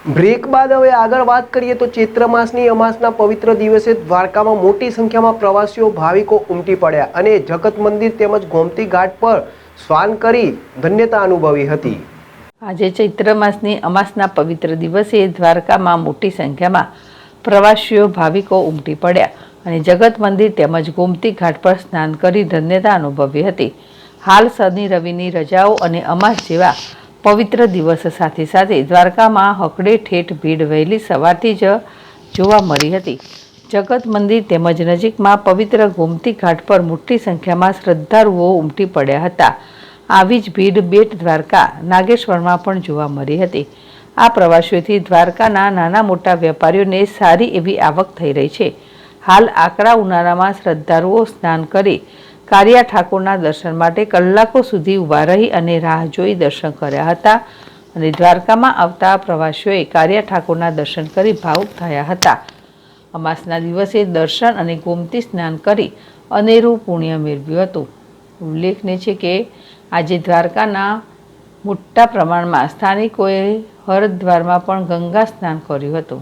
Break બાદ હવે આગળ વાત કરીએ તો ચૈત્ર માસની અમાસના પવિત્ર દિવસે દ્વારકામાં મોટી સંખ્યામાં પ્રવાસીઓ ભાવિકો ઉમટી પડ્યા અને જગત મંદિર તેમજ ગોમતી ઘાટ પર સ્નાન કરી ધન્યતા અનુભવી હતી। આજે ચૈત્ર માસની અમાસના પવિત્ર દિવસે દ્વારકામાં મોટી સંખ્યામાં પ્રવાસીઓ ભાવિકો ઉમટી પડ્યા અને જગત મંદિર તેમજ ગોમતી ઘાટ પર સ્નાન કરી ધન્યતા અનુભવી હતી। હાલ શનિ રવિની રજાઓ અને અમાસ જેવા પવિત્ર દિવસ સાથે સાથે દ્વારકામાં હકડે ઠેઠ ભીડ વહેલી સવારથી જ જોવા મળી હતી। જગત મંદિર તેમજ નજીકમાં પવિત્ર ગોમતી ઘાટ પર મોટી સંખ્યામાં શ્રદ્ધાળુઓ ઉમટી પડ્યા હતા। આવી જ ભીડ બેટ દ્વારકા નાગેશ્વરમાં પણ જોવા મળી હતી। આ પ્રવાસીઓથી દ્વારકાના નાના મોટા વેપારીઓને સારી એવી આવક થઈ રહી છે। હાલ આકરા ઉનાળામાં શ્રદ્ધાળુઓ સ્નાન કરી કારિયા ઠાકોરના દર્શન માટે કલાકો સુધી ઊભા રહી અને રાહ જોઈ દર્શન કર્યા હતા અને દ્વારકામાં આવતા પ્રવાસીઓએ કારિયા ઠાકોરના દર્શન કરી ભાવુક થયા હતા। અમાસના દિવસે દર્શન અને ગોમતી સ્નાન કરી અનેરું પુણ્ય મેળવ્યું હતું। ઉલ્લેખનીય છે કે આજે દ્વારકાના મોટા પ્રમાણમાં સ્થાનિકોએ હરદ્વારમાં પણ ગંગા સ્નાન કર્યું હતું।